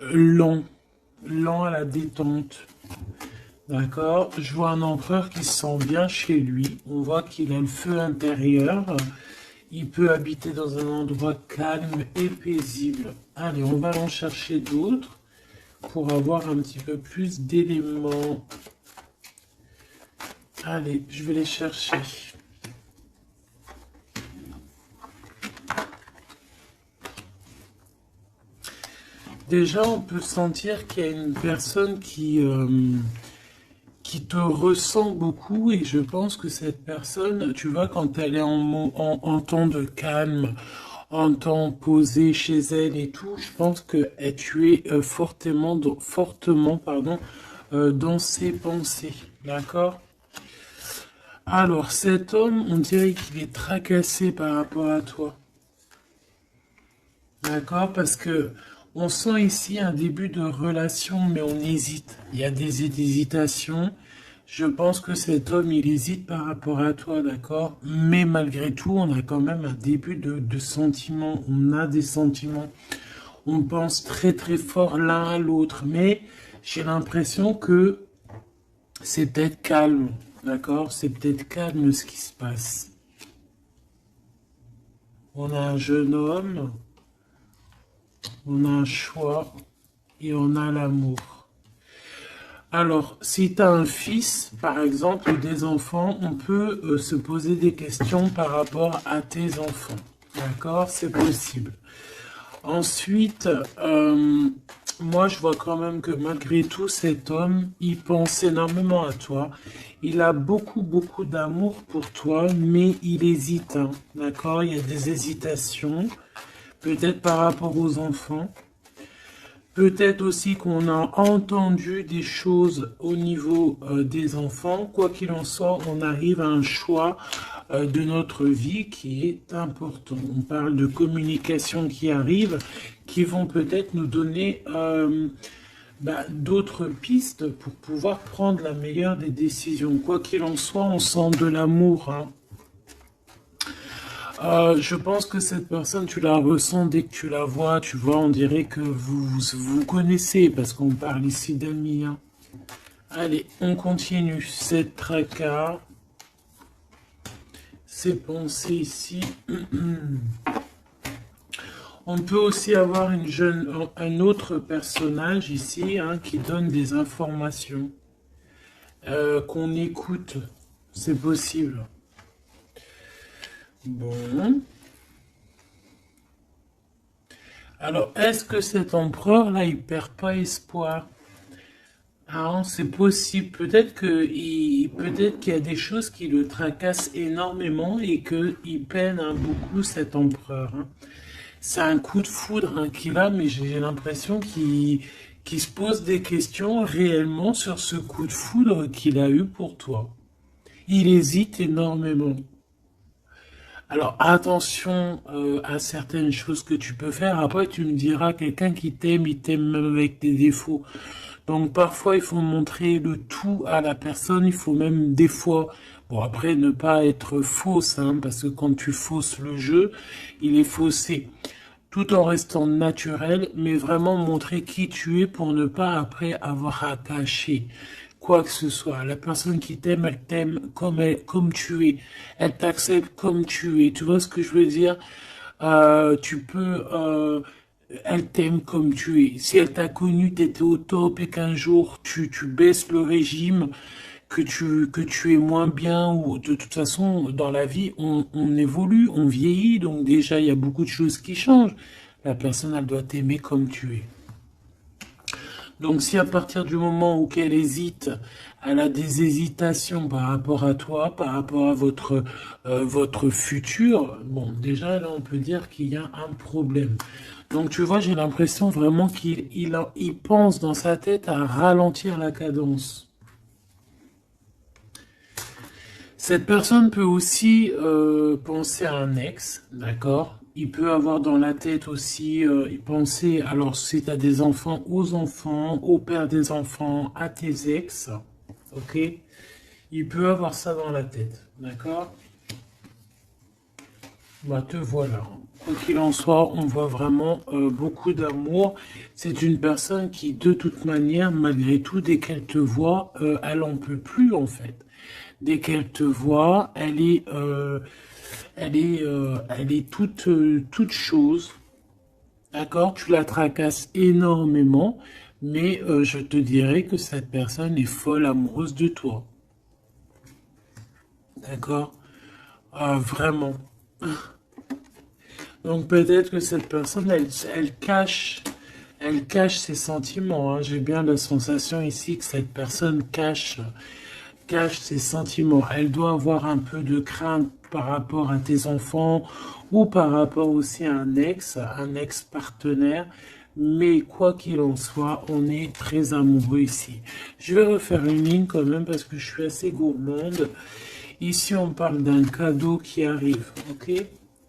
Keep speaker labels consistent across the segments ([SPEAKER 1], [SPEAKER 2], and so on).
[SPEAKER 1] lent, lent à la détente. D'accord? Je vois un empereur qui se sent bien chez lui. On voit qu'il a le feu intérieur. Il peut habiter dans un endroit calme et paisible. Allez, on va en chercher d'autres pour avoir un petit peu plus d'éléments. Allez, je vais les chercher. Déjà, on peut sentir qu'il y a une personne qui te ressent beaucoup et je pense que cette personne, tu vois, quand elle est en temps de calme, en temps posé chez elle et tout, je pense que tu es fortement, pardon, dans ses pensées, d'accord? Alors, cet homme, on dirait qu'il est tracassé par rapport à toi. D'accord? Parce que on sent ici un début de relation, mais on hésite. Il y a des hésitations. Je pense que cet homme, il hésite par rapport à toi, d'accord? Mais malgré tout, on a quand même un début de sentiments. On a des sentiments. On pense très très fort l'un à l'autre. Mais j'ai l'impression que c'est peut-être calme, d'accord? C'est peut-être calme ce qui se passe. On a un jeune homme. On a un choix et on a l'amour. Alors, si tu as un fils, par exemple, ou des enfants, on peut se poser des questions par rapport à tes enfants. D'accord? C'est possible. Ensuite, moi, je vois quand même que malgré tout, cet homme, il pense énormément à toi. Il a beaucoup, beaucoup d'amour pour toi, mais il hésite, hein. D'accord? Il y a des hésitations, peut-être par rapport aux enfants. Peut-être aussi qu'on a entendu des choses au niveau des enfants. Quoi qu'il en soit, on arrive à un choix de notre vie qui est important. On parle de communication qui arrive, qui vont peut-être nous donner d'autres pistes pour pouvoir prendre la meilleure des décisions. Quoi qu'il en soit, on sent de l'amour, hein. Je pense que cette personne, tu la ressens dès que tu la vois, tu vois, on dirait que vous connaissez, parce qu'on parle ici d'amis, hein. Allez, on continue. Cette tracas, ces pensées ici. On peut aussi avoir un autre personnage ici, hein, qui donne des informations, qu'on écoute. C'est possible. Bon. Alors, est-ce que cet empereur-là, il perd pas espoir? Ah, c'est possible. Peut-être qu'il y a des choses qui le tracassent énormément et qu'il peine, hein, beaucoup cet empereur, hein. C'est un coup de foudre, hein, qu'il a, mais j'ai l'impression qu'il se pose des questions réellement sur ce coup de foudre qu'il a eu pour toi. Il hésite énormément. Alors attention à certaines choses que tu peux faire. Après, tu me diras, quelqu'un qui t'aime, il t'aime même avec tes défauts. Donc parfois, il faut montrer le tout à la personne. Il faut même des fois, bon après, ne pas être fausse, hein, parce que quand tu fausses le jeu, il est faussé. Tout en restant naturel, mais vraiment montrer qui tu es pour ne pas après avoir à cacher quoi que ce soit. La personne qui t'aime, elle t'aime comme tu es. Elle t'accepte comme tu es. Tu vois ce que je veux dire? Elle t'aime comme tu es. Si elle t'a connu, t'étais au top et qu'un jour tu baisses le régime, que tu es moins bien, ou de toute façon, dans la vie, on évolue, on vieillit, donc déjà, il y a beaucoup de choses qui changent. La personne, elle doit t'aimer comme tu es. Donc si à partir du moment où qu'elle hésite, elle a des hésitations par rapport à toi, par rapport à votre futur, bon, déjà là on peut dire qu'il y a un problème. Donc tu vois, j'ai l'impression vraiment qu'il pense dans sa tête à ralentir la cadence. Cette personne peut aussi penser à un ex, d'accord? Il peut avoir dans la tête aussi penser, alors si tu as des enfants, aux enfants, au père des enfants, à tes ex, ok? Il peut avoir ça dans la tête, d'accord? Bah te voilà. Quoi qu'il en soit, on voit vraiment beaucoup d'amour. C'est une personne qui, de toute manière, malgré tout, dès qu'elle te voit, elle en peut plus en fait. Dès qu'elle te voit, elle est toute chose. D'accord? Tu la tracasses énormément, mais je te dirais que cette personne est folle amoureuse de toi. D'accord? Vraiment. Donc peut-être que cette personne, elle cache ses sentiments, hein. J'ai bien la sensation ici que cette personne cache ses sentiments. Elle doit avoir un peu de crainte par rapport à tes enfants ou par rapport aussi à un ex-partenaire. Mais quoi qu'il en soit, on est très amoureux ici. Je vais refaire une ligne quand même parce que je suis assez gourmande. Ici, on parle d'un cadeau qui arrive, ok?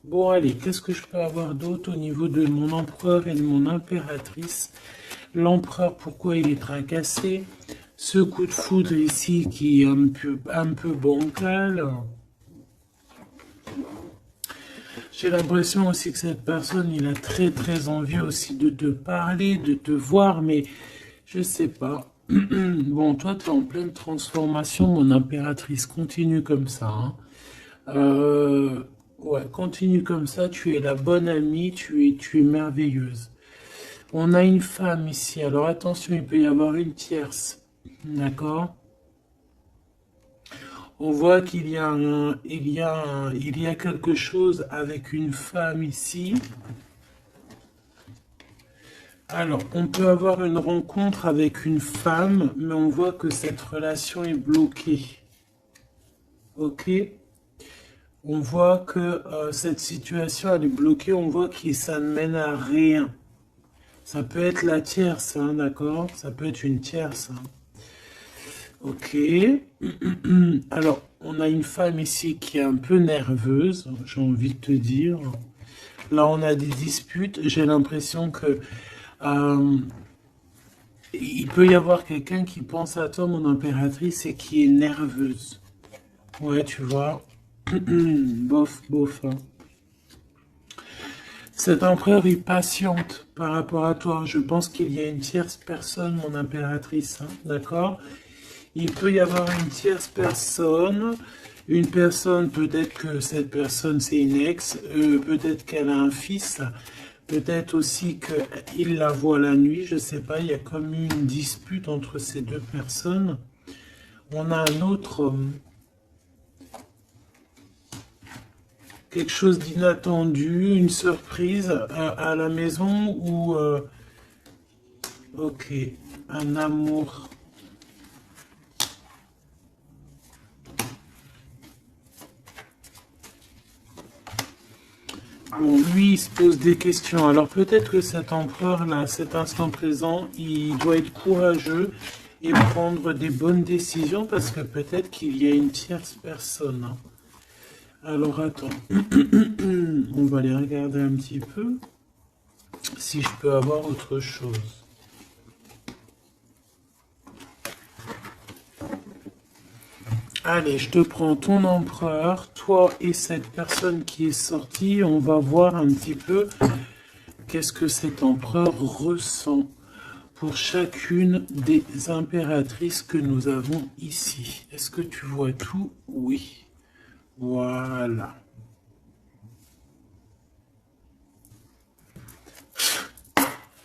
[SPEAKER 1] Bon, allez, qu'est-ce que je peux avoir d'autre au niveau de mon empereur et de mon impératrice? L'empereur, pourquoi il est tracassé? Ce coup de foudre ici qui est un peu bancal. J'ai l'impression aussi que cette personne, il a très très envie aussi de te parler, de te voir, mais je sais pas. Bon, toi, tu es en pleine transformation, mon impératrice. Continue comme ça, hein. Euh, ouais, continue comme ça. Tu es la bonne amie, tu es merveilleuse. On a une femme ici. Alors attention, il peut y avoir une tierce. D'accord? On voit qu'il y a il y a quelque chose avec une femme ici. Alors, on peut avoir une rencontre avec une femme, mais on voit que cette relation est bloquée. Ok? On voit que cette situation, elle est bloquée. On voit que ça ne mène à rien. Ça peut être la tierce, hein, d'accord? Ça peut être une tierce, hein. Ok. Alors, on a une femme ici qui est un peu nerveuse, j'ai envie de te dire. Là, on a des disputes. J'ai l'impression que euh, il peut y avoir quelqu'un qui pense à toi, mon impératrice, et qui est nerveuse. Ouais, tu vois. Bof, bof, hein. Cet empereur est patiente par rapport à toi. Je pense qu'il y a une tierce personne, mon impératrice, hein, d'accord? Il peut y avoir une personne, peut-être que cette personne c'est une ex, peut-être qu'elle a un fils, peut-être aussi qu'il la voit la nuit, je sais pas, il y a comme une dispute entre ces deux personnes. On a un autre quelque chose d'inattendu, une surprise à la maison ou ok, un amour. Bon, lui, il se pose des questions. Alors peut-être que cet empereur-là, à cet instant présent, il doit être courageux et prendre des bonnes décisions parce que peut-être qu'il y a une tierce personne, hein. Alors attends, on va aller regarder un petit peu si je peux avoir autre chose. Allez, je te prends ton empereur, toi et cette personne qui est sortie. On va voir un petit peu qu'est-ce que cet empereur ressent pour chacune des impératrices que nous avons ici. Est-ce que tu vois tout? Oui. Voilà.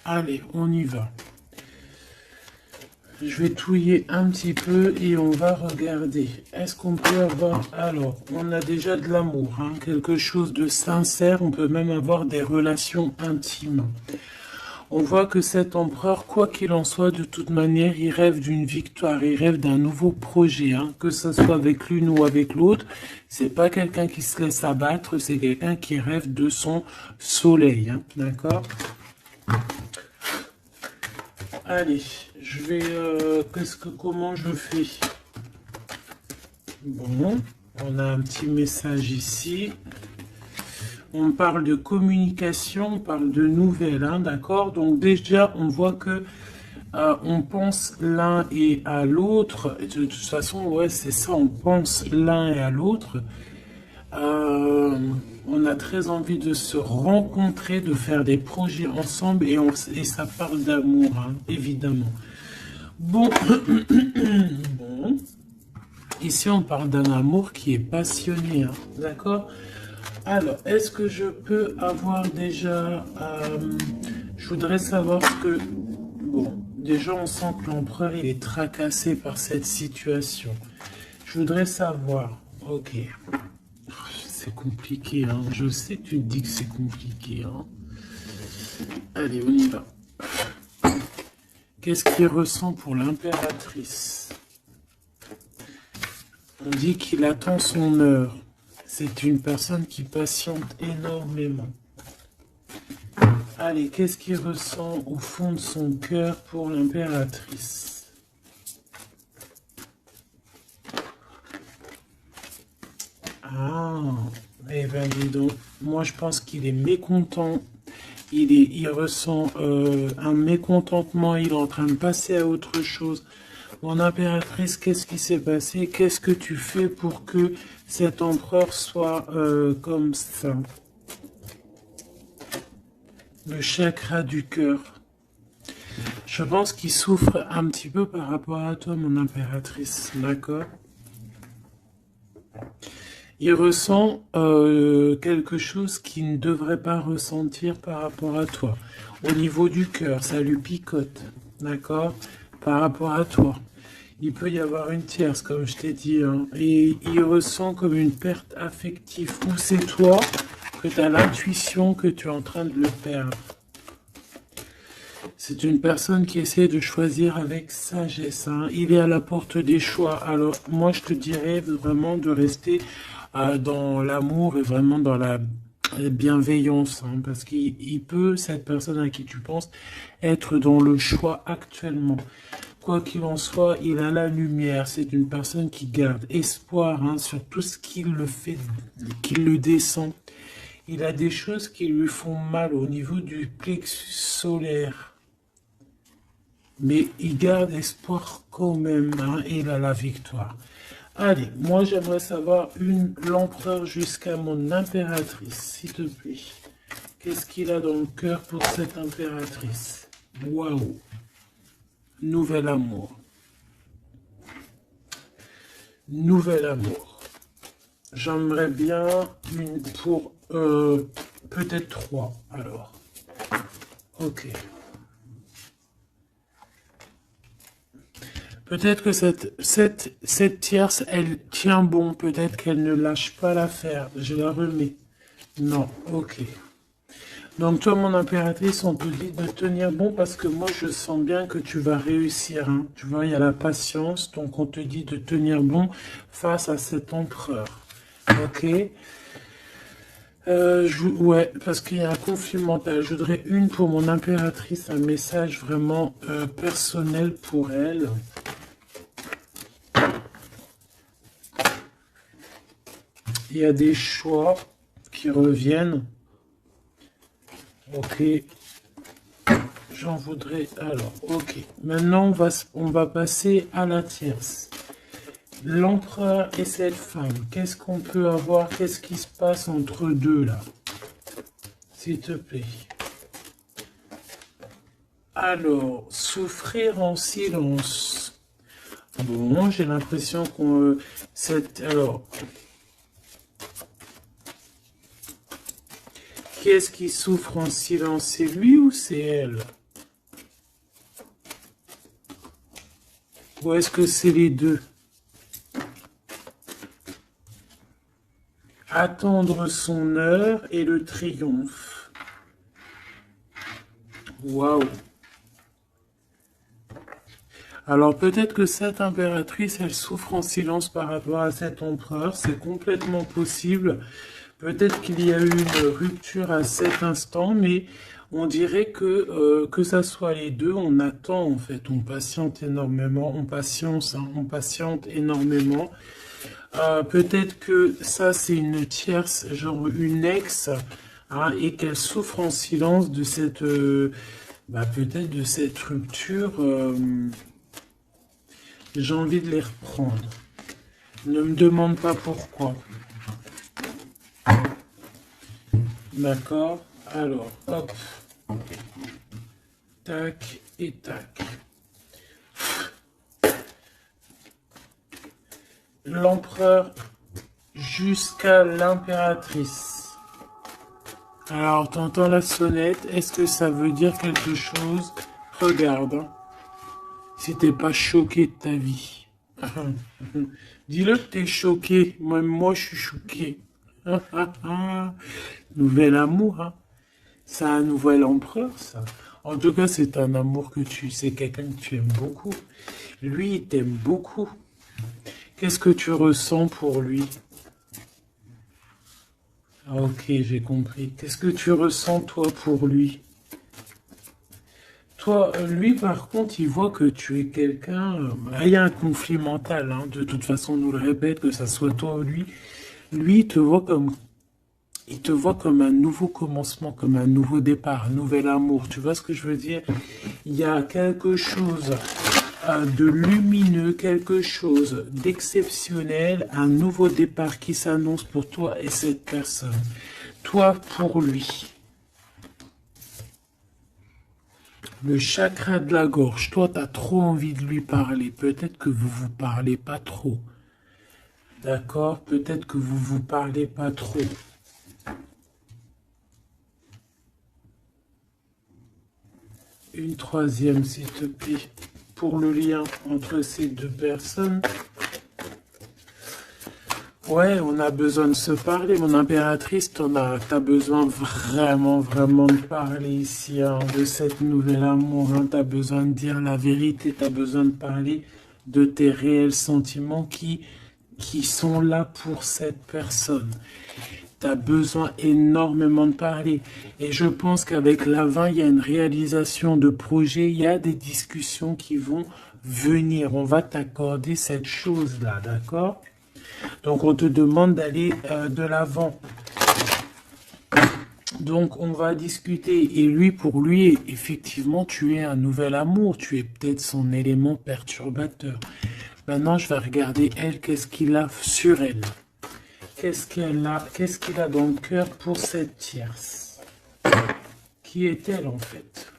[SPEAKER 1] Allez, on y va. Je vais touiller un petit peu et on va regarder. Est-ce qu'on peut avoir... Alors, on a déjà de l'amour, hein, quelque chose de sincère. On peut même avoir des relations intimes. On voit que cet empereur, quoi qu'il en soit, de toute manière, il rêve d'une victoire, il rêve d'un nouveau projet, hein, que ce soit avec l'une ou avec l'autre. C'est pas quelqu'un qui se laisse abattre, c'est quelqu'un qui rêve de son soleil, hein, d'accord? Allez, je vais... comment je fais? Bon, on a un petit message ici. On parle de communication, on parle de nouvelles, hein, d'accord? Donc déjà, on voit que on pense l'un et à l'autre. De toute façon, ouais, c'est ça, on pense l'un et à l'autre. On a très envie de se rencontrer, de faire des projets ensemble et ça parle d'amour, hein, évidemment. Bon, bon, ici on parle d'un amour qui est passionné, hein, d'accord? Alors, est-ce que je peux avoir déjà... je voudrais savoir ce que... Bon, déjà on sent que l'empereur il est tracassé par cette situation. Je voudrais savoir... Ok. C'est compliqué, hein. Je sais que tu te dis que c'est compliqué, hein. Allez, on y va. Qu'est-ce qu'il ressent pour l'impératrice? On dit qu'il attend son heure. C'est une personne qui patiente énormément. Allez, qu'est-ce qu'il ressent au fond de son cœur pour l'impératrice? Ah, eh ben dis donc, moi je pense qu'il est mécontent. Il ressent un mécontentement, il est en train de passer à autre chose. Mon impératrice, qu'est-ce qui s'est passé? Qu'est-ce que tu fais pour que cet empereur soit comme ça? Le chakra du cœur. Je pense qu'il souffre un petit peu par rapport à toi, mon impératrice, d'accord? Il ressent quelque chose qu'il ne devrait pas ressentir par rapport à toi. Au niveau du cœur, ça lui picote, d'accord? Par rapport à toi. Il peut y avoir une tierce, comme je t'ai dit, hein, et il ressent comme une perte affective. Ou c'est toi que tu as l'intuition que tu es en train de le perdre. C'est une personne qui essaie de choisir avec sagesse, hein. Il est à la porte des choix. Alors, moi, je te dirais vraiment de rester dans l'amour et vraiment dans la bienveillance, hein, parce qu'il peut, cette personne à qui tu penses, être dans le choix actuellement. Quoi qu'il en soit, il a la lumière. C'est une personne qui garde espoir, hein, sur tout ce qu'il le fait, qu'il le descend. Il a des choses qui lui font mal au niveau du plexus solaire. Mais il garde espoir quand même, hein, et il a la victoire. Allez, moi j'aimerais savoir l'empereur jusqu'à mon impératrice, s'il te plaît. Qu'est-ce qu'il a dans le cœur pour cette impératrice? Waouh! Nouvel amour. Nouvel amour. J'aimerais bien une pour peut-être 3 alors. Ok. Peut-être que cette tierce, elle tient bon. Peut-être qu'elle ne lâche pas l'affaire. Je la remets. Non, ok. Donc toi, mon impératrice, on te dit de tenir bon parce que moi, je sens bien que tu vas réussir, hein. Tu vois, il y a la patience. Donc on te dit de tenir bon face à cet empereur. Ok. Ouais, parce qu'il y a un conflit mental. Je voudrais une pour mon impératrice, un message vraiment personnel pour elle. Il y a des choix qui reviennent. Ok. J'en voudrais... Alors, ok. Maintenant, on va passer à la tierce. L'empereur et cette femme. Qu'est-ce qu'on peut avoir? Qu'est-ce qui se passe entre deux, là? S'il te plaît. Alors, souffrir en silence. Bon, moi, j'ai l'impression qu'on... Alors... Qui est-ce qui souffre en silence? C'est lui ou c'est elle? Ou est-ce que c'est les deux? Attendre son heure et le triomphe. Waouh! Alors peut-être que cette impératrice, elle souffre en silence par rapport à cet empereur. C'est complètement possible. Peut-être qu'il y a eu une rupture à cet instant, mais on dirait que ça soit les deux, on attend en fait, on patiente énormément, on patiente, hein, on patiente énormément. Peut-être que ça c'est une tierce, genre une ex, hein, et qu'elle souffre en silence de cette, peut-être de cette rupture. J'ai envie de les reprendre. Ne me demande pas pourquoi. D'accord? Alors, hop, tac et tac. L'empereur jusqu'à l'impératrice. Alors, t'entends la sonnette, est-ce que ça veut dire quelque chose? Regarde, hein, si t'es pas choqué de ta vie. Dis-le que t'es choqué, même moi je suis choqué. Nouvel amour, hein. C'est un nouvel empereur, ça. En tout cas, c'est un amour c'est quelqu'un que tu aimes beaucoup. Lui, il t'aime beaucoup. Qu'est-ce que tu ressens pour lui? Ah, ok, j'ai compris. Qu'est-ce que tu ressens, toi, pour lui? Toi, lui, par contre, il voit que tu es quelqu'un... il y a un conflit mental, hein. De toute façon, on nous le répète, que ça soit toi ou lui. Lui, il te voit comme un nouveau commencement, comme un nouveau départ, un nouvel amour. Tu vois ce que je veux dire? Il y a quelque chose de lumineux, quelque chose d'exceptionnel, un nouveau départ qui s'annonce pour toi et cette personne. Toi pour lui. Le chakra de la gorge. Toi, tu as trop envie de lui parler. Peut-être que vous vous parlez pas trop. D'accord? Peut-être que vous vous parlez pas trop. Une troisième, s'il te plaît, pour le lien entre ces deux personnes. Ouais, on a besoin de se parler, mon impératrice, t'as besoin vraiment, vraiment de parler ici, hein, de cette nouvelle amour, hein, t'as besoin de dire la vérité, t'as besoin de parler de tes réels sentiments qui sont là pour cette personne. Tu as besoin énormément de parler. Et je pense qu'avec l'avant, il y a une réalisation de projet, il y a des discussions qui vont venir. On va t'accorder cette chose-là, d'accord? Donc, on te demande d'aller de l'avant. Donc, on va discuter. Et lui, pour lui, effectivement, tu es un nouvel amour. Tu es peut-être son élément perturbateur. Maintenant, je vais regarder elle, qu'est-ce qu'il a sur elle. Qu'est-ce qu'il a dans le cœur pour cette tierce? Qui est-elle en fait?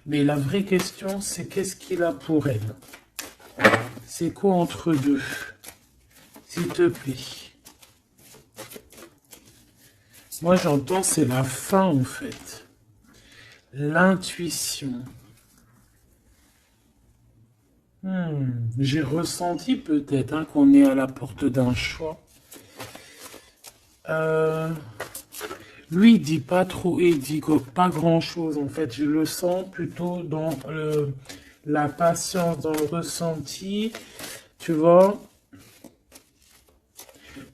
[SPEAKER 1] Mais la vraie question, c'est qu'est-ce qu'il a pour elle? C'est quoi entre deux? S'il te plaît. Moi, j'entends, c'est la fin en fait. L'intuition. J'ai ressenti peut-être hein, qu'on est à la porte d'un choix. Lui, il dit pas trop, il dit pas grand-chose en fait. Je le sens plutôt dans la patience, dans le ressenti. Tu vois,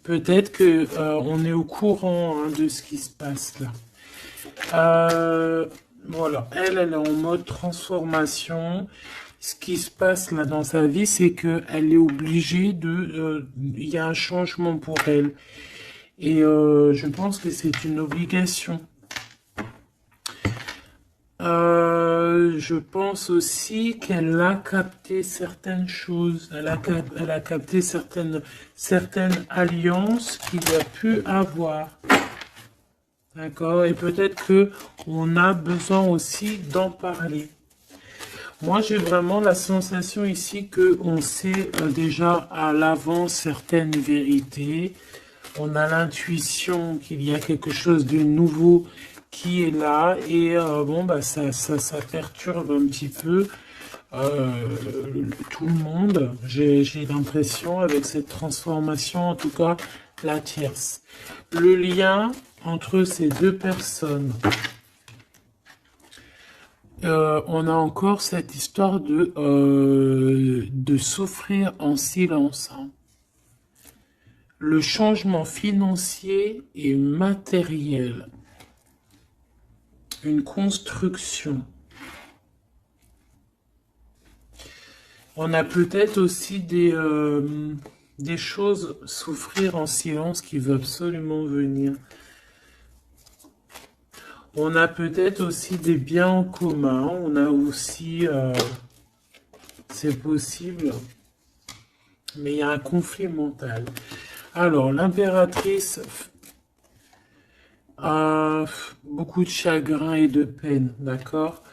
[SPEAKER 1] peut-être que on est au courant hein, de ce qui se passe là. Voilà, elle est en mode transformation. Ce qui se passe là dans sa vie, c'est qu'elle est obligée de... Il y a un changement pour elle. Et je pense que c'est une obligation. Je pense aussi qu'elle a capté certaines choses. Elle a capté certaines alliances qu'il a pu avoir. D'accord? Et peut-être que on a besoin aussi d'en parler. Moi, j'ai vraiment la sensation ici que on sait déjà à l'avance certaines vérités. On a l'intuition qu'il y a quelque chose de nouveau qui est là et bon bah ça perturbe un petit peu tout le monde. J'ai l'impression avec cette transformation, en tout cas la tierce. Le lien entre ces deux personnes. On a encore cette histoire de souffrir en silence. Hein. Le changement financier et matériel. Une construction. On a peut-être aussi des choses souffrir en silence qui veulent absolument venir. On a peut-être aussi des biens en commun. On a aussi... c'est possible. Mais il y a un conflit mental. Alors, l'impératrice... Beaucoup de chagrin et de peine, d'accord?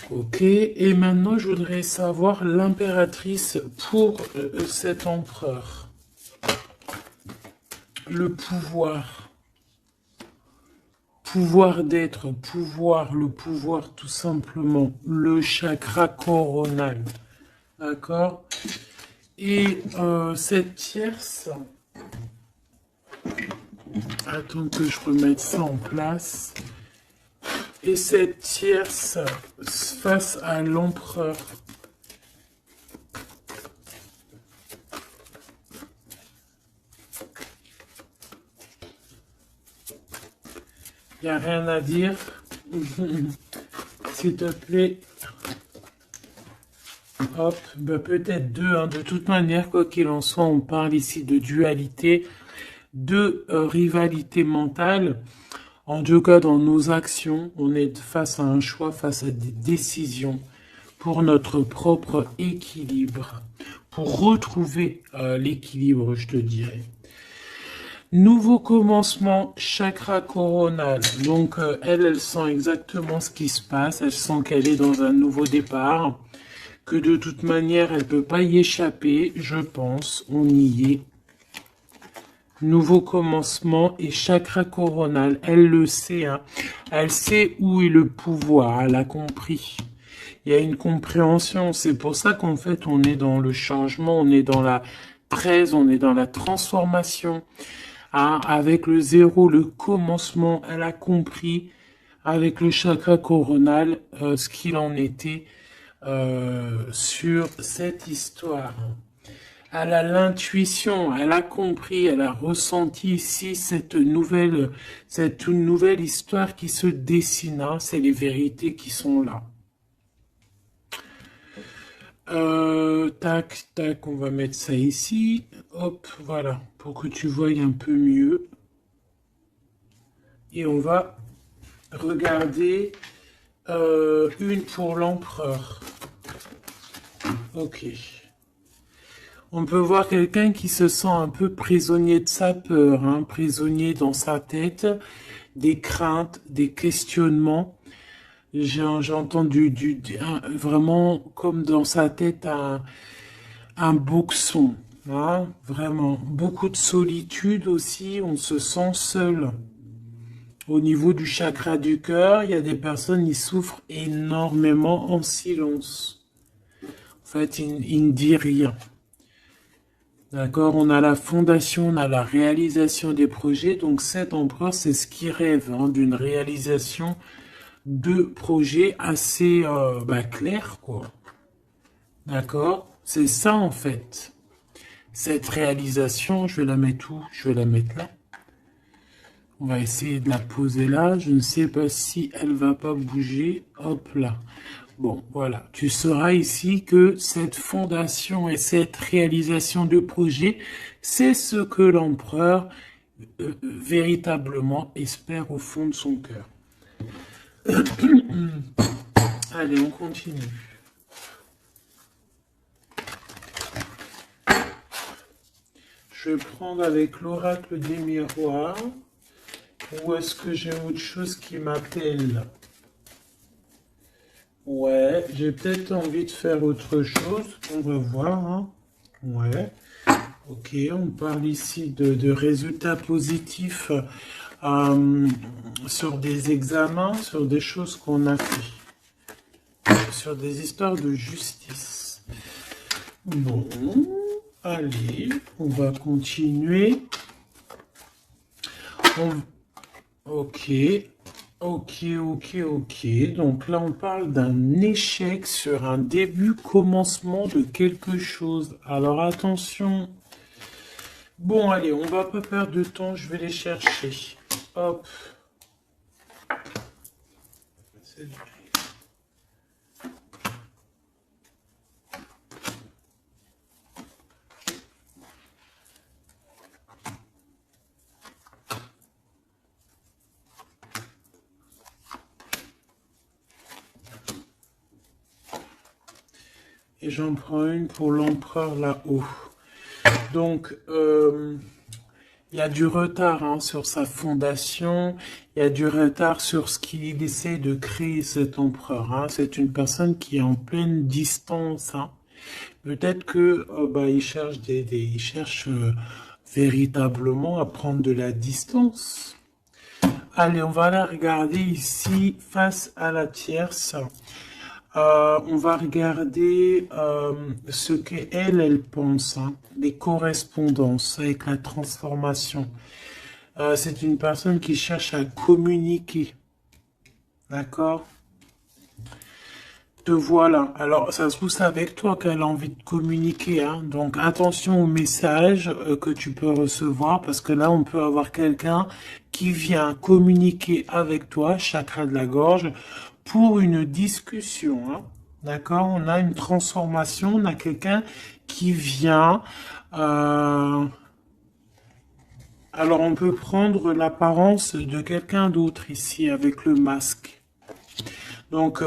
[SPEAKER 1] Ok, et maintenant je voudrais savoir l'impératrice pour cet empereur. Le pouvoir, pouvoir d'être, pouvoir, le pouvoir tout simplement, le chakra coronal, d'accord? Et cette tierce, attends que je remette ça en place. Et cette tierce face à l'empereur. Il n'y a rien à dire. S'il te plaît. Hop, bah peut-être deux, hein. De toute manière, quoi qu'il en soit, on parle ici de dualité, de rivalité mentale. En tout cas, dans nos actions, on est face à un choix, face à des décisions pour notre propre équilibre, pour retrouver l'équilibre, je te dirais. Nouveau commencement, chakra coronal. Donc, elle sent exactement ce qui se passe. Elle sent qu'elle est dans un nouveau départ, que de toute manière, elle peut pas y échapper, je pense. On y est. Nouveau commencement et chakra coronal. Elle le sait, hein. Elle sait où est le pouvoir. Elle a compris. Il y a une compréhension. C'est pour ça qu'en fait, on est dans le changement, on est dans la 13, on est dans la transformation. Ah, avec le zéro, le commencement, elle a compris avec le chakra coronal ce qu'il en était sur cette histoire. Elle a l'intuition, elle a compris, elle a ressenti ici cette nouvelle histoire qui se dessine. Hein. C'est les vérités qui sont là. Tac, tac, on va mettre ça ici. Hop, voilà, pour que tu voyes un peu mieux. Et on va regarder une pour l'empereur. Ok. On peut voir quelqu'un qui se sent un peu prisonnier de sa peur, hein, prisonnier dans sa tête, des craintes, des questionnements. J'ai entendu vraiment comme dans sa tête un boxon, hein, vraiment. Beaucoup de solitude aussi, on se sent seul. Au niveau du chakra du cœur, il y a des personnes qui souffrent énormément en silence. En fait, ils ne disent rien. D'accord, on a la fondation, on a la réalisation des projets. Donc cet empereur, c'est ce qui rêve hein, d'une réalisation de projets assez clairs, quoi. D'accord, c'est ça en fait. Cette réalisation, je vais la mettre où? Je vais la mettre là. On va essayer de la poser là. Je ne sais pas si elle va pas bouger. Hop là. Bon, voilà. Tu sauras ici que cette fondation et cette réalisation de projet, c'est ce que l'empereur véritablement espère au fond de son cœur. Allez, on continue. Je vais prendre avec l'oracle des miroirs. Ou est-ce que j'ai autre chose qui m'appelle? Ouais, j'ai peut-être envie de faire autre chose. On va voir. Hein. Ouais. Ok, on parle ici de résultats positifs sur des examens, sur des choses qu'on a fait, sur des histoires de justice. Bon, allez, on va continuer. Ok, ok. Donc là, on parle d'un échec sur un début, commencement de quelque chose. Alors attention. Bon, allez, on va pas perdre de temps, je vais les chercher. Hop. Et j'en prends une pour l'empereur là-haut. Donc, Il y a du retard hein, sur sa fondation, il y a du retard sur ce qu'il essaie de créer cet empereur. Hein. C'est une personne qui est en pleine distance. Hein. Peut-être que bah, il cherche il cherche véritablement à prendre de la distance. Allez, on va la regarder ici face à la tierce. On va regarder ce qu'elle, elle pense, hein, les correspondances avec la transformation. C'est une personne qui cherche à communiquer, d'accord? Te voilà. Alors, ça se trouve, c'est avec toi qu'elle a envie de communiquer, hein. Donc, attention aux messages que tu peux recevoir, parce que là, on peut avoir quelqu'un qui vient communiquer avec toi, chakra de la gorge, pour une discussion, hein. D'accord? On a une transformation, on a quelqu'un qui vient. Alors, on peut prendre l'apparence de quelqu'un d'autre ici avec le masque. Donc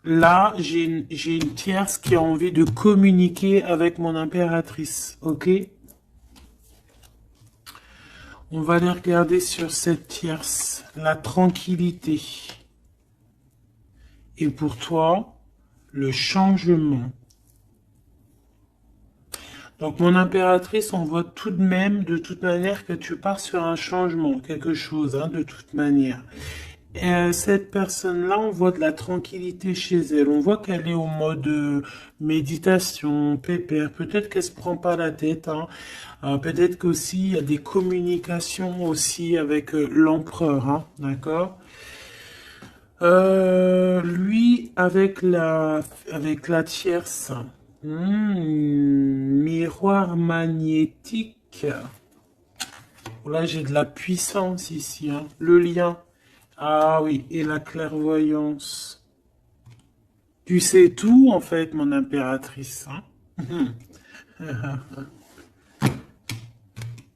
[SPEAKER 1] là, j'ai une tierce qui a envie de communiquer avec mon impératrice, ok? On va aller regarder sur cette tierce, la tranquillité. Et pour toi, le changement. Donc mon impératrice, on voit tout de même, de toute manière, que tu pars sur un changement, quelque chose, hein, de toute manière. Cette personne-là, on voit de la tranquillité chez elle. On voit qu'elle est au mode méditation, pépère. Peut-être qu'elle se prend pas la tête. Hein. Peut-être qu'aussi il y a des communications aussi avec l'empereur. Hein, d'accord. Lui avec la tierce. Miroir magnétique. Là, j'ai de la puissance ici. Hein. Le lien. Ah oui, et la clairvoyance. Tu sais tout, en fait, mon impératrice. Hein.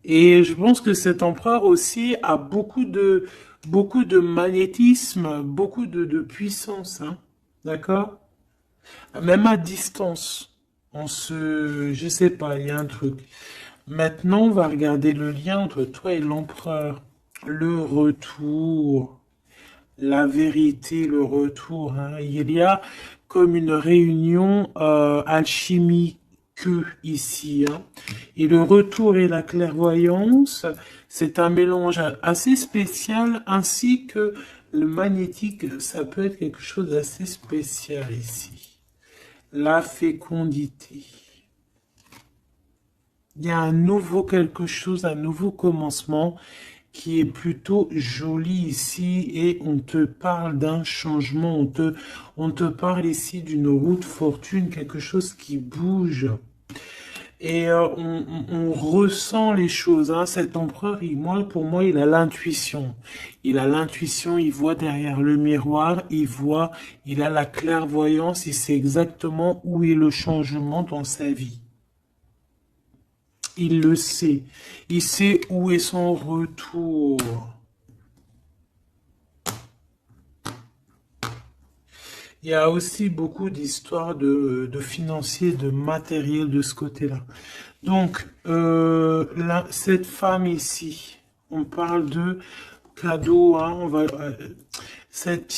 [SPEAKER 1] Et je pense que cet empereur aussi a beaucoup de magnétisme, beaucoup de puissance. Hein. D'accord? Même à distance. Je sais pas, il y a un truc. Maintenant, on va regarder le lien entre toi et l'empereur. Le retour. La vérité, le retour. Hein. Il y a comme une réunion alchimique ici. Hein. Et le retour et la clairvoyance, c'est un mélange assez spécial, ainsi que le magnétique, ça peut être quelque chose d'assez spécial ici. La fécondité. Il y a un nouveau quelque chose, un nouveau commencement qui est plutôt joli ici et on te parle d'un changement, on te parle ici d'une route fortune, quelque chose qui bouge. Et on ressent les choses. Hein. Cet empereur, pour moi, il a l'intuition. Il a l'intuition, il voit derrière le miroir, il a la clairvoyance, il sait exactement où est le changement dans sa vie. Il le sait. Il sait où est son retour. Il y a aussi beaucoup d'histoires de financiers, de matériel de ce côté-là. Donc, cette femme ici, on parle de cadeau. Hein, cette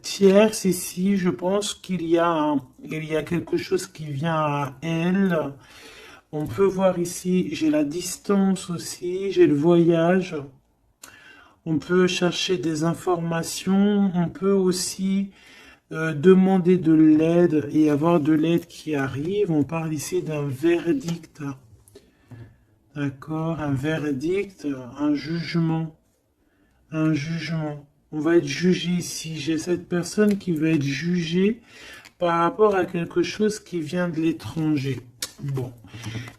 [SPEAKER 1] tierce ici, je pense qu'il y a quelque chose qui vient à elle. On peut voir ici, j'ai la distance aussi, j'ai le voyage. On peut chercher des informations. On peut aussi demander de l'aide et avoir de l'aide qui arrive. On parle ici d'un verdict. D'accord, un verdict, un jugement. Un jugement. On va être jugé ici. J'ai cette personne qui va être jugée par rapport à quelque chose qui vient de l'étranger. Bon,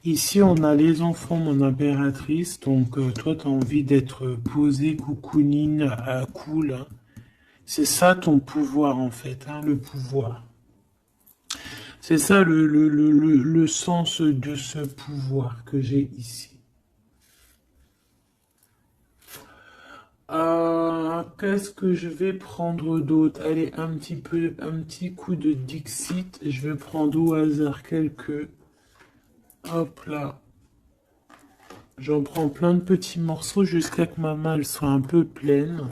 [SPEAKER 1] ici on a les enfants, mon impératrice, donc toi tu as envie d'être posée, coucounine, cool. Hein. C'est ça ton pouvoir en fait, hein, le pouvoir. C'est ça le sens de ce pouvoir que j'ai ici. Qu'est-ce que je vais prendre d'autre? Allez, un petit coup de Dixit. Je vais prendre au hasard quelques. Hop là. J'en prends plein de petits morceaux jusqu'à que ma main elle soit un peu pleine.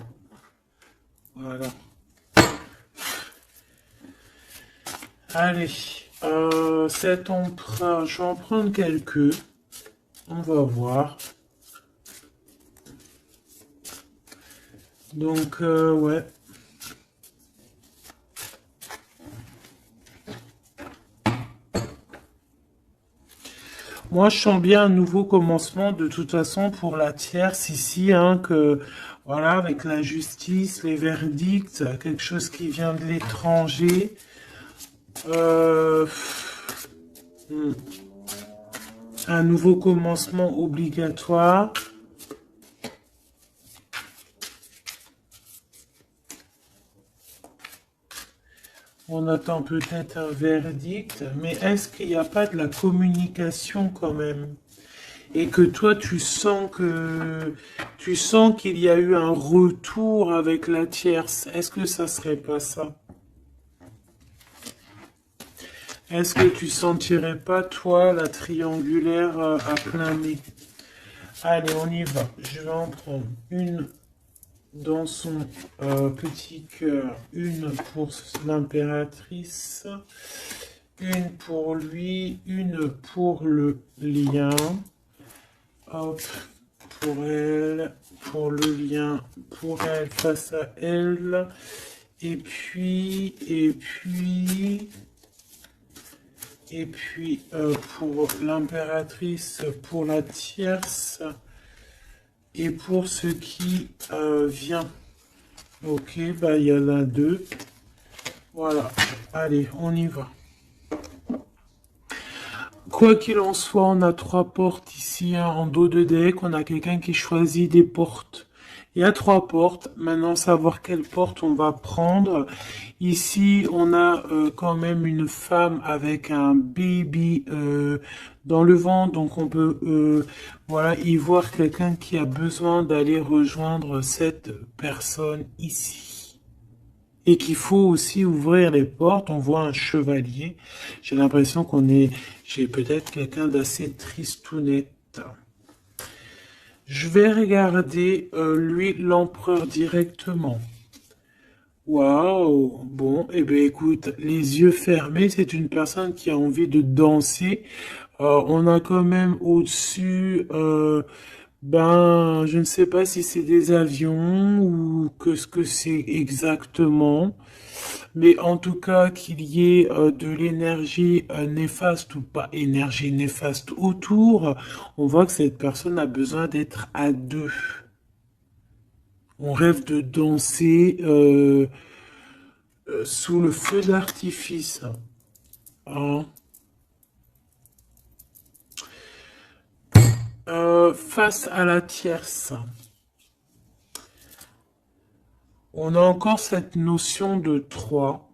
[SPEAKER 1] Voilà. Allez, cet emprunt, je vais en prendre quelques. On va voir. Donc, ouais. Moi, je sens bien un nouveau commencement de toute façon pour la tierce ici, hein, que voilà, avec la justice, les verdicts, quelque chose qui vient de l'étranger. Euh, hmm, un nouveau commencement obligatoire. On attend peut-être un verdict, mais est-ce qu'il n'y a pas de la communication quand même? Et que toi tu sens qu'il y a eu un retour avec la tierce. Est-ce que ça serait pas ça? Est-ce que tu sentirais pas toi la triangulaire à plein nez? Allez, on y va. Je vais en prendre une dans son petit cœur, une pour l'impératrice, une pour lui, une pour le lien. Hop, pour elle, pour le lien, pour elle, face à elle. Et puis, pour l'impératrice, pour la tierce, et pour ce qui vient. Ok, bah il y en a deux. Voilà, allez, on y va. Quoi qu'il en soit, on a trois portes ici, hein, en dos de deck. On a quelqu'un qui choisit des portes. Il y a trois portes. Maintenant, savoir quelle porte on va prendre. Ici, on a quand même une femme avec un baby dans le ventre. Donc, on peut voilà, y voir quelqu'un qui a besoin d'aller rejoindre cette personne ici. Et qu'il faut aussi ouvrir les portes. On voit un chevalier. J'ai l'impression j'ai peut-être quelqu'un d'assez tristounette. Je vais regarder, lui, l'empereur directement. Waouh! Bon, eh bien écoute, les yeux fermés, c'est une personne qui a envie de danser. On a quand même au-dessus, ben, je ne sais pas si c'est des avions ou que ce que c'est exactement. Mais en tout cas, qu'il y ait de l'énergie néfaste ou pas énergie néfaste autour, on voit que cette personne a besoin d'être à deux. On rêve de danser sous le feu d'artifice. Hein. Face à la tierce, on a encore cette notion de 3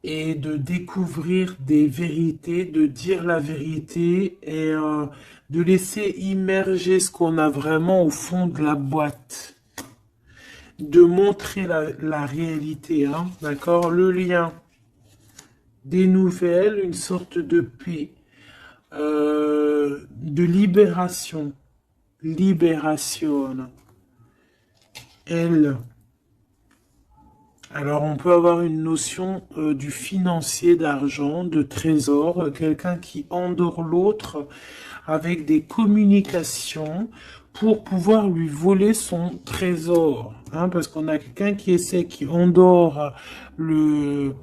[SPEAKER 1] et de découvrir des vérités, de dire la vérité et de laisser immerger ce qu'on a vraiment au fond de la boîte. De montrer la réalité, hein, d'accord? Le lien, des nouvelles, une sorte de paix, de libération, libération. Elle. Alors on peut avoir une notion du financier, d'argent, de trésor, quelqu'un qui endort l'autre avec des communications pour pouvoir lui voler son trésor. Hein, parce qu'on a quelqu'un qui essaie, qui endort le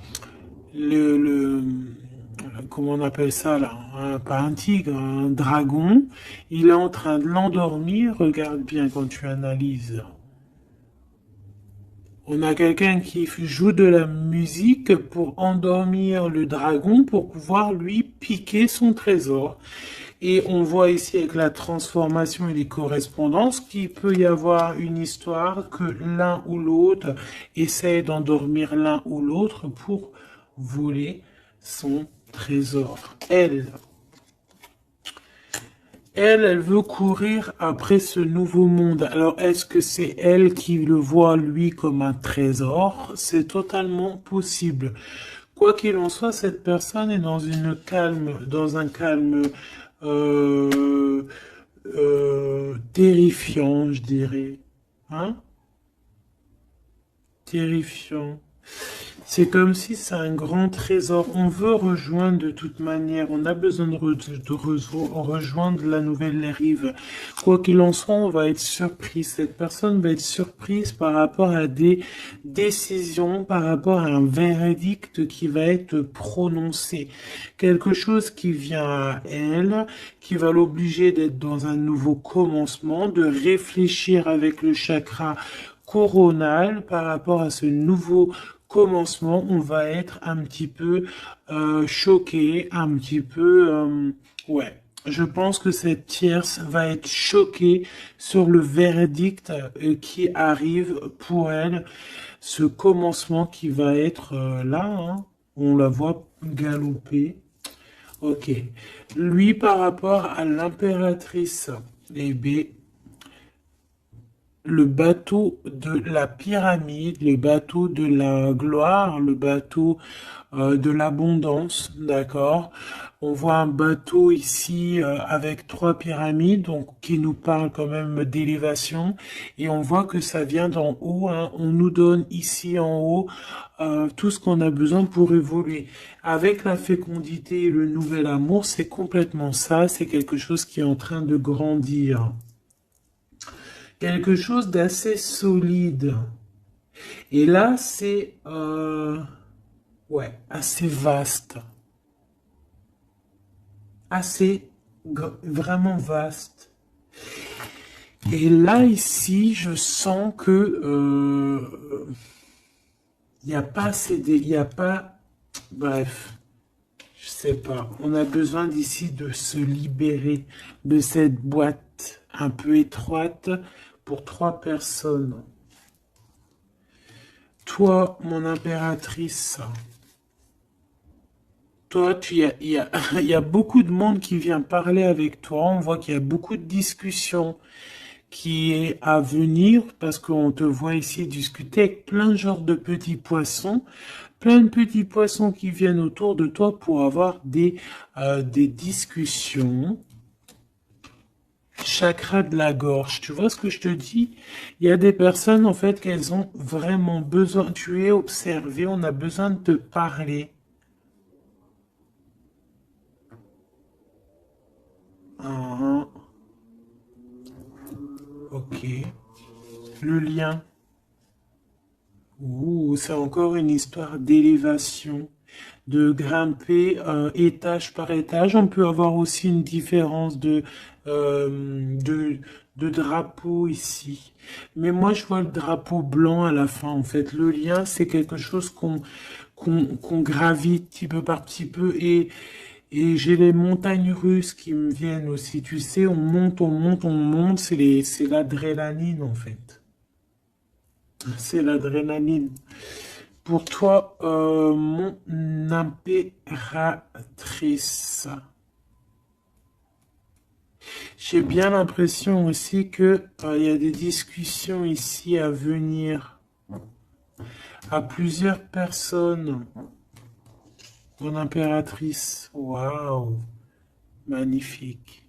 [SPEAKER 1] comment on appelle ça là, hein, pas un tigre, un dragon. Il est en train de l'endormir, regarde bien quand tu analyses. On a quelqu'un qui joue de la musique pour endormir le dragon pour pouvoir lui piquer son trésor. Et on voit ici avec la transformation et les correspondances qu'il peut y avoir une histoire que l'un ou l'autre essaie d'endormir l'un ou l'autre pour voler son trésor. Elle veut courir après ce nouveau monde. Alors, est-ce que c'est elle qui le voit, lui, comme un trésor? C'est totalement possible. Quoi qu'il en soit, cette personne est dans un calme terrifiant, je dirais. Hein? Terrifiant. C'est comme si c'est un grand trésor. On veut rejoindre de toute manière. On a besoin rejoindre la nouvelle rive. Quoi qu'il en soit, on va être surpris. Cette personne va être surprise par rapport à des décisions, par rapport à un verdict qui va être prononcé. Quelque chose qui vient à elle, qui va l'obliger d'être dans un nouveau commencement, de réfléchir avec le chakra coronal par rapport à ce nouveau commencement. On va être un petit peu choqué, un petit peu ouais. Je pense que cette tierce va être choquée sur le verdict qui arrive pour elle, ce commencement qui va être là, hein. On la voit galoper. Ok. Lui, par rapport à l'impératrice, eh bien, le bateau de la pyramide, le bateau de la gloire, le bateau de l'abondance, d'accord? On voit un bateau ici avec trois pyramides, donc qui nous parle quand même d'élévation, et on voit que ça vient d'en haut, hein. On nous donne ici en haut tout ce qu'on a besoin pour évoluer. Avec la fécondité et le nouvel amour, c'est complètement ça, c'est quelque chose qui est en train de grandir. Quelque chose d'assez solide. Et là, c'est ouais, assez vaste. Assez vraiment vaste. Et là, ici, je sens que il n'y a pas assez de, il n'y a pas, bref, je sais pas. On a besoin d'ici de se libérer de cette boîte un peu étroite pour trois personnes. Toi, mon impératrice, toi, il y a beaucoup de monde qui vient parler avec toi. On voit qu'il y a beaucoup de discussions qui est à venir parce qu'on te voit ici discuter avec plein de genres de petits poissons. Plein de petits poissons qui viennent autour de toi pour avoir des discussions. Chakra de la gorge, tu vois ce que je te dis? Il y a des personnes, en fait, qu'elles ont vraiment besoin. Tu es observé, on a besoin de te parler. Ah, ok. Le lien. Ouh, c'est encore une histoire d'élévation, de grimper étage par étage. On peut avoir aussi une différence de drapeau ici. Mais moi, je vois le drapeau blanc à la fin. En fait, le lien, c'est quelque chose qu'on gravite petit peu par petit peu. Et j'ai les montagnes russes qui me viennent aussi. Tu sais, on monte, on monte, on monte. C'est l'adrénaline, en fait. C'est l'adrénaline. Pour toi, mon impératrice, j'ai bien l'impression aussi que il y a des discussions ici à venir à plusieurs personnes. Mon impératrice, waouh, magnifique.